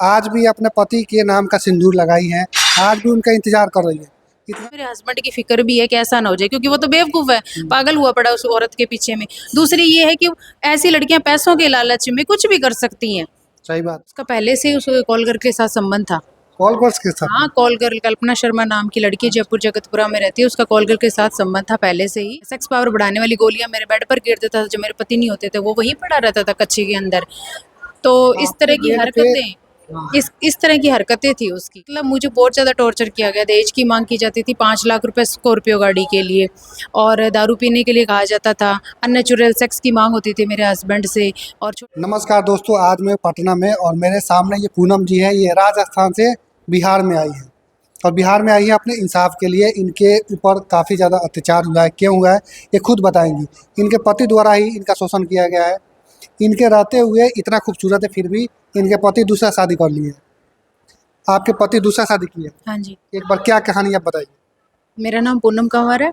आज भी अपने पति के नाम का सिंदूर लगाई है, आज भी उनका इंतजार कर रही है। मेरे हस्बैंड की फिक्र भी है कि ऐसा ना हो जाए, क्योंकि वो तो बेवकूफ है, पागल हुआ पड़ा उस औरत के पीछे में। दूसरी ये है कि ऐसी लड़कियां पैसों के लालच में कुछ भी कर सकती हैं। सही बात। उसका पहले से ही उस कॉल गर्ल के साथ संबंध था। कॉल गर्ल्स के साथ? हाँ, कॉल गर्ल कल्पना शर्मा नाम की लड़की जयपुर जगतपुरा में रहती है, उसका कॉल गर्ल के साथ संबंध था पहले से ही। सेक्स पावर बढ़ाने वाली गोलियां मेरे बेड पर गिर देता था, जो मेरे पति नहीं होते थे वो वहीं पड़ा रहता था कच्चे के अंदर। तो इस तरह की हरकतें इस तरह की हरकतें थी उसकी। मतलब मुझे बहुत ज़्यादा टॉर्चर किया गया। दहेज की मांग की जाती थी 5 लाख रुपए स्कॉर्पियो गाड़ी के लिए, और दारू पीने के लिए कहा जाता था। अननेचुरल सेक्स की मांग होती थी मेरे हस्बैंड से। और नमस्कार दोस्तों, आज मैं पटना में और मेरे सामने ये पूनम जी है। ये राजस्थान से बिहार में आई है और बिहार में आई है अपने इंसाफ के लिए। इनके ऊपर काफ़ी ज़्यादा अत्याचार हुआ है, क्यों हुआ है ये खुद बताएंगी। इनके पति द्वारा ही इनका शोषण किया गया है। इनके रहते हुए इतना खूबसूरत है, फिर भी इनके पति दूसरा शादी कर लिए। आपके पति दूसरा शादी किए? हाँ जी, एक बार क्या कहानी आप बताइए। मेरा नाम पूनम कंवर है,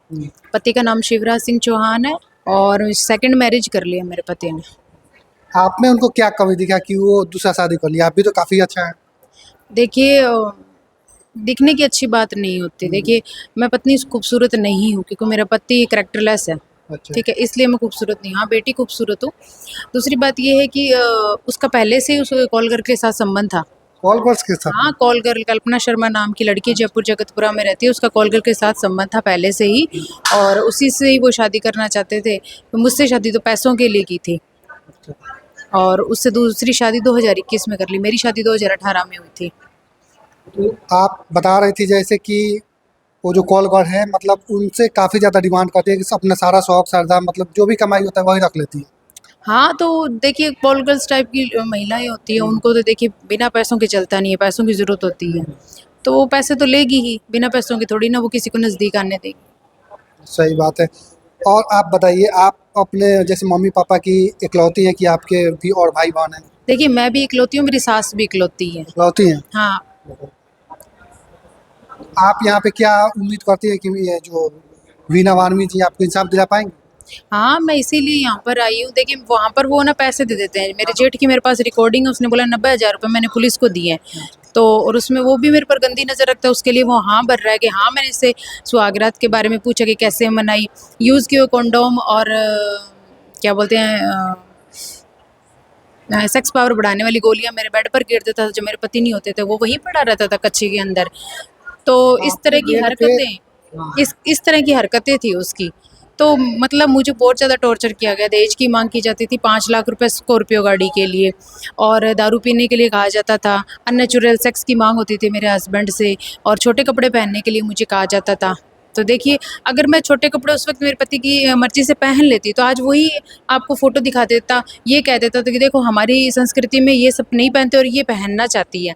पति का नाम शिवराज सिंह चौहान है, और सेकंड मैरिज कर लिया मेरे पति ने। आप में उनको क्या कमी दिखा कि वो दूसरा शादी कर लिया? आप भी तो काफ़ी अच्छा है। देखिए, दिखने की अच्छी बात नहीं होती। देखिए, मैं पत्नी खूबसूरत नहीं हूँ, क्योंकि मेरा पति कैरेक्टरलेस है। अच्छा। ठीक है, इसलिए मैं खूबसूरत नहीं हूँ। हाँ, बेटी खूबसूरत हूँ। दूसरी बात ये है कि उसका पहले से ही उस कॉल गर्ल के साथ संबंध था। कॉल गर्ल्स के साथ? हाँ, कॉल गर्ल कल्पना शर्मा नाम की लड़की जयपुर जगतपुरा में रहती है, उसका कॉल गर्ल के साथ संबंध था पहले से ही, और उसी से ही वो शादी करना चाहते थे। तो मुझसे शादी तो पैसों के लिए की थी, और उससे दूसरी शादी 2021 में कर ली। मेरी शादी 2018 में हुई थी। तो आप बता रही थी जैसे कि वो जो कॉल गर्ल है, मतलब उनसे काफ़ी ज़्यादा डिमांड करती है कि अपना सारा शौक श्रद्धा, मतलब जो भी कमाई होता है वही रख लेती है। हाँ, तो देखिए, कॉल गर्ल्स टाइप की महिलाएँ होती हैं, उनको तो देखिए बिना पैसों के चलता नहीं है, पैसों की ज़रूरत होती है। तो वो पैसे तो लेगी ही, बिना पैसों के थोड़ी ना वो किसी को नज़दीक आने देगी। सही बात है। और आप बताइए, आप अपने जैसे मम्मी पापा की इकलौती हैं कि आपके भी और भाई बहन हैं? देखिए, मैं भी इकलौती हूँ, मेरी सास भी इकलौती है। इकलौती हैं। हाँ, आप यहाँ पे क्या उम्मीद करती हैं कि ये जो वीना वानवी जी आपको इंसाफ दिला पाएंगे? हाँ, मैं इसीलिए यहाँ पर आई हूँ। देखिए, वहाँ पर वो ना पैसे दे देते हैं। मेरे जेठ की मेरे पास रिकॉर्डिंग है, उसने बोला 90,000 रुपये मैंने पुलिस को दिए हैं। तो और उसमें वो भी मेरे पर गंदी नज़र रखता है, उसके लिए वो हाँ भर रहा है कि हाँ, मैंने इससे सुहागरात के बारे में पूछा कि कैसे मनाई, यूज़ किए कॉन्डोम, और क्या बोलते हैं, सेक्स पावर बढ़ाने वाली गोलियां मेरे बेड पर गिर देता था, जो मेरे पति नहीं होते थे वो वहीं पड़ा रहता था कच्चे के अंदर। तो इस आपके तरह की बेड पे? हरकतें इस तरह की हरकतें थी उसकी। तो मतलब मुझे बहुत ज़्यादा टॉर्चर किया गया। दहेज की मांग की जाती थी 5 लाख रुपए स्कॉर्पियो गाड़ी के लिए, और दारू पीने के लिए कहा जाता था। अननेचुरल सेक्स की मांग होती थी मेरे हस्बैंड से, और छोटे कपड़े पहनने के लिए मुझे कहा जाता था। तो देखिए, अगर मैं छोटे कपड़े उस वक्त मेरे पति की मर्जी से पहन लेती, तो आज वही आपको फ़ोटो दिखा देता, ये कह देता था कि देखो हमारी संस्कृति में ये सब नहीं पहनते और ये पहनना चाहती है।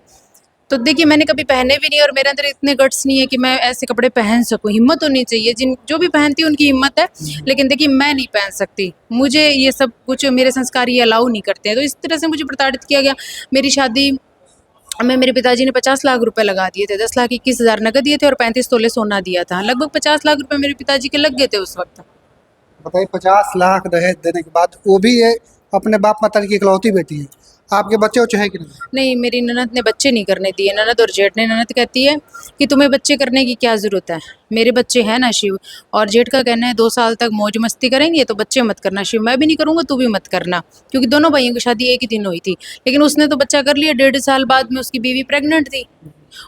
तो देखिए, मैंने कभी पहने भी नहीं, और मेरे अंदर इतने गट्स नहीं है कि मैं ऐसे कपड़े पहन सकूँ। हिम्मत होनी चाहिए, जिन जो भी पहनती है उनकी हिम्मत है, लेकिन देखिए मैं नहीं पहन सकती। मुझे ये सब कुछ मेरे संस्कार ये अलाउ नहीं करते हैं। तो इस तरह से मुझे प्रताड़ित किया गया। मेरी शादी में मेरे पिताजी ने 50 लाख रुपए लगा दिए थे। 10,21,000 नकद दिए थे और 35 तोले सोना दिया था। लगभग 50 लाख रुपए मेरे पिताजी के लग गए थे उस वक़्त। बताइए, 50 लाख दहेज देने के बाद, वो भी ये अपने बाप माता की इकलौती बेटी है। आपके बच्चे वच्चे हैं कि नहीं? नहीं, मेरी ननद ने बच्चे नहीं करने दिए। ननद और जेठ ने, ननद कहती है कि तुम्हें बच्चे करने की क्या ज़रूरत है? मेरे बच्चे हैं ना शिव। और जेठ का कहना है 2 साल तक मौज मस्ती करेंगे तो बच्चे मत करना। शिव, मैं भी नहीं करूँगा, तू भी मत करना। क्योंकि दोनों भाइयों की शादी एक ही दिन हुई थी। लेकिन उसने तो बच्चा कर लिया, 1.5 साल बाद में उसकी बीवी प्रेग्नेंट थी।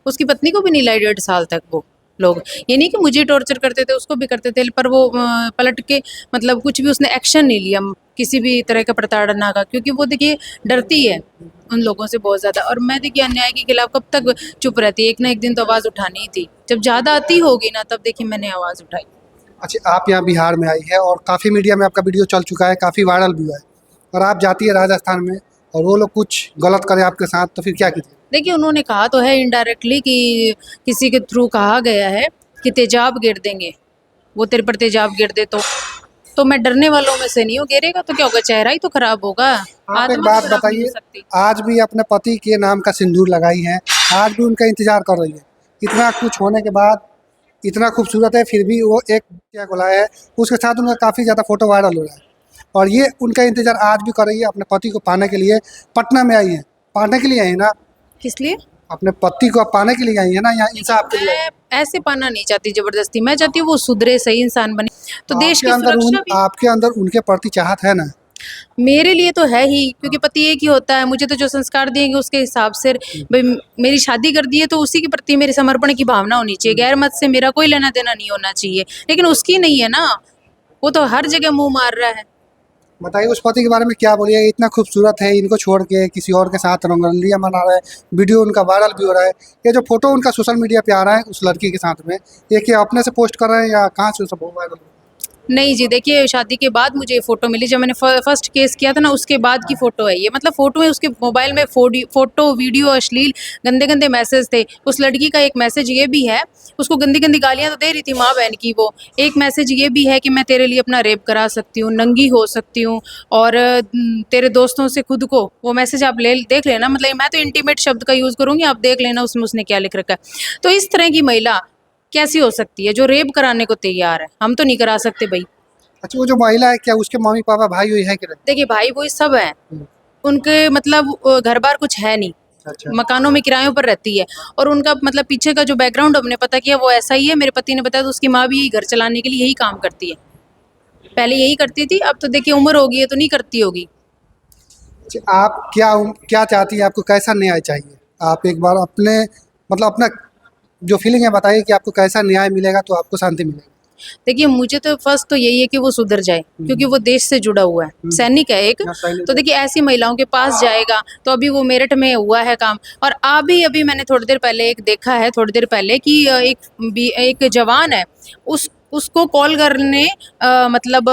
उसकी पत्नी को भी नहीं लाई 1.5 साल तक वो लोग। ये नहीं कि मुझे टॉर्चर करते थे, उसको भी करते थे, पर वो पलट के मतलब कुछ भी उसने एक्शन नहीं लिया किसी भी तरह का प्रताड़ना का, क्योंकि वो देखिए डरती है उन लोगों से बहुत ज़्यादा। और मैं देखिए अन्याय के खिलाफ कब तक चुप रहती, एक ना एक दिन तो आवाज़ उठानी ही थी। जब ज़्यादा आती होगी ना, तब देखिए मैंने आवाज़ उठाई। अच्छा, आप यहाँ बिहार में आई है और काफ़ी मीडिया में आपका वीडियो चल चुका है, काफ़ी वायरल भी हुआ है, और आप जाती है राजस्थान में और वो लोग कुछ गलत करें आपके साथ, तो फिर क्या कीजिए? देखिए, उन्होंने कहा तो है इनडायरेक्टली कि किसी के थ्रू कहा गया है कि तेजाब गिर देंगे, वो तेरे पर तेजाब गिर दे तो मैं डरने वालों में से नहीं हूँ। गिरेगा तो क्या होगा, चेहरा ही तो खराब होगा, आप एक आत्मा बात तो खराब नहीं बताइए, हो सकती। आज भी अपने पति के नाम का सिंदूर लगाई है, आज भी उनका इंतजार कर रही है। इतना कुछ होने के बाद, इतना खूबसूरत है, फिर भी वो एक क्या बोला है, उसके साथ उनका काफ़ी ज़्यादा फोटो वायरल हो रहा है, और ये उनका इंतजार आज भी कर रही है। अपने पति को पाने के लिए पटना में आई है, पाने के लिए आई है ना? किस लिए? अपने पति को आप पाने के लिए आई है ना, या इंसाफ के लिए आई हैं? मैं ऐसे पाना नहीं चाहती जबरदस्ती, मैं चाहती हूँ वो सुधरे, सही इंसान बने, तो देश की सुरक्षा भी। आपके अंदर उनके प्रति चाहत है ना? मेरे लिए तो है ही, क्योंकि पति एक ही होता है। मुझे तो जो संस्कार दिएंगे उसके हिसाब से भाई, मेरी शादी कर दी है तो उसी के प्रति मेरे समर्पण की भावना होनी चाहिए। गैर मत से मेरा कोई लेना देना नहीं होना चाहिए, लेकिन उसकी नहीं है ना, वो तो हर जगह मुंह मार रहा है। बताइए उस पति के बारे में क्या बोलिए, इतना खूबसूरत है, इनको छोड़ के किसी और के साथ रंगरलियां मना रहा है, वीडियो उनका वायरल भी हो रहा है। ये जो फोटो उनका सोशल मीडिया पे आ रहा है उस लड़की के साथ में, ये क्या अपने से पोस्ट कर रहे हैं या कहाँ से सब वायरल? नहीं जी, देखिए शादी के बाद मुझे ये फ़ोटो मिली, जब मैंने फर्स्ट केस किया था ना, उसके बाद की फ़ोटो है ये। मतलब फ़ोटो में उसके मोबाइल में फ़ोटो, वीडियो, अश्लील गंदे-गंदे मैसेज थे। उस लड़की का एक मैसेज ये भी है, उसको गंदी-गंदी गालियाँ तो दे रही थी माँ-बहन की वो। एक मैसेज ये भी है कि मैं तेरे लिए अपना रेप करा सकती हूँ, नंगी हो सकती हूँ, और तेरे दोस्तों से खुद को, वो मैसेज आप देख लेना, मतलब मैं तो इंटीमेट शब्द का यूज़ करूँगी, आप देख लेना उसमें उसने क्या लिख रखा है। तो इस तरह की महिला कैसी हो सकती है जो रेप कराने को तैयार है? हम तो नहीं करा सकते भई। अच्छा, वो जो महिला है क्या उसके मम्मी पापा भाई हुई है कि नहीं? देखिए भाई वो सब हैं, उनके मतलब घर-बार कुछ है नहीं, अच्छा। मकानों में किरायों पर रहती है, और उनका मतलब पीछे का जो बैकग्राउंड हमने पता किया वो ऐसा ही है। मेरे पति ने बताया तो उसकी माँ भी घर चलाने के लिए यही काम करती है। पहले यही करती थी, अब तो देखिए उम्र हो गई है तो नहीं करती होगी। अच्छा, आप क्या चाहती हैं, आपको कैसा न्याय चाहिए? आप एक बार अपने मतलब अपना जो फीलिंग है बताइए कि आपको कैसा न्याय मिलेगा तो आपको शांति मिलेगी? देखिए मुझे तो फर्स्ट तो यही है कि वो सुधर जाए, क्योंकि वो देश से जुड़ा हुआ है, सैनिक है एक। हाँ, सैनिक तो देखिए ऐसी महिलाओं के पास जाएगा, तो अभी वो मेरठ में हुआ है काम, और अभी मैंने थोड़ी देर पहले एक देखा है, थोड़ी देर पहले कि एक जवान है, उसको कॉल गर्ल ने मतलब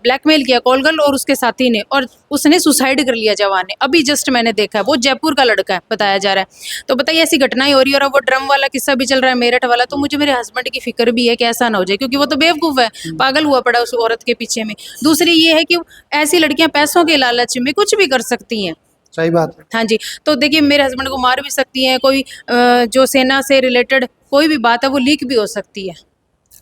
ब्लैकमेल किया, कॉल गर्ल और उसके साथी ने, और उसने सुसाइड कर लिया जवान ने। अभी जस्ट मैंने देखा है, वो जयपुर का लड़का है बताया जा रहा है। तो बताइए ऐसी घटनाएं हो रही है, और अब वो ड्रम वाला किस्सा भी चल रहा है, मेरठ वाला। तो मुझे मेरे हस्बैंड की फिक्र भी है कि ऐसा ना हो जाए, क्योंकि वो तो बेवकूफ़ है, पागल हुआ पड़ा उस औरत के पीछे में। दूसरी ये है कि ऐसी लड़कियां पैसों के लालच में कुछ भी कर सकती हैं। सही बात है। हाँ जी, तो देखिए मेरे हस्बैंड को मार भी सकती हैं, कोई जो सेना से रिलेटेड कोई भी बात है वो लीक भी हो सकती है।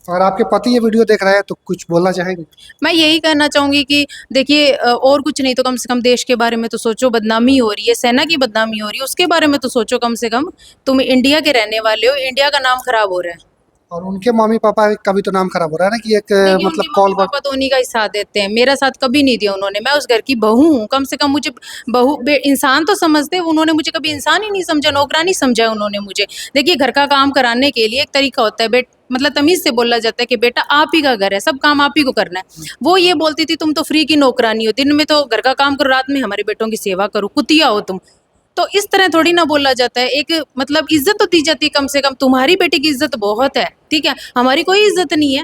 और आपके पति ये वीडियो देख रहे हैं तो कुछ बोलना चाहेंगे? मैं यही कहना चाहूँगी कि देखिए और कुछ नहीं तो कम से कम देश के बारे में तो सोचो। बदनामी हो रही है, सेना की बदनामी हो रही है, उसके बारे में तो सोचो कम से कम। तुम इंडिया के रहने वाले हो, इंडिया का नाम खराब हो रहा है। और उनके मम्मी पापा का भी तो नाम खराब हो रहा है ना कि एक देखिए मतलब उनके कॉल मम्मी पापा तो उन्हीं का ही साथ देते हैं, मेरा साथ कभी नहीं दिया उन्होंने। मैं उस घर की बहू हूँ, कम से कम मुझे इंसान तो समझते। उन्होंने मुझे कभी इंसान ही नहीं समझा, नौकरानी समझा उन्होंने मुझे। देखिए घर का काम कराने के लिए एक तरीका होता है, मतलब तमीज से बोला जाता है कि बेटा आप ही का घर है, सब काम आप ही को करना है। वो ये बोलती थी तुम तो फ्री की नौकरानी हो, दिन में तो घर का काम करो, रात में हमारे बेटों की सेवा करो, कुतिया हो तुम। तो इस तरह थोड़ी ना बोला जाता है। एक मतलब इज्जत तो दी जाती है कम से कम। तुम्हारी बेटी की इज्जत बहुत है, ठीक है, हमारी कोई इज्जत नहीं है।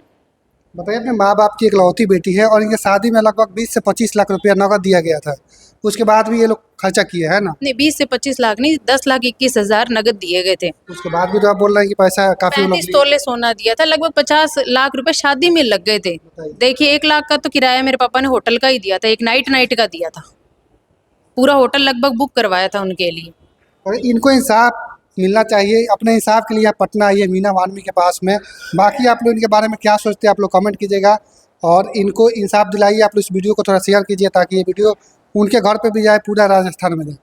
बताइए अपने माँ बाप की इकलौती बेटी है और इनके शादी में लगभग 20 से 25 लाख रुपया नकद दिया गया था, उसके बाद भी ये लोग खर्चा किए है ना? नहीं 20 से 25 लाख नहीं, 10,21,000 नगद दिए गए थे। उसके बाद भी तो आप बोल रहे हैं कि पैसा काफी 35 तोले सोना दिया था, लगभग 50 लाख रुपए शादी में लग गए थे। देखिए 1 लाख का तो किराया मेरे पापा ने होटल का ही दिया था, एक नाइट का दिया था। पूरा होटल लगभग बुक करवाया था उनके लिए। और इनको इंसाफ मिलना चाहिए। अपने इंसाफ के लिए आप पटना आइए, मीना वाल्मी के पास में। बाकी आप लोग इनके बारे में क्या सोचते हैं आप लोग कमेंट कीजिएगा, और इनको इंसाफ दिलाइए। आप लोग इस वीडियो को थोड़ा शेयर कीजिए ताकि ये वीडियो उनके घर पे भी जाए, पूरा राजस्थान में जाए।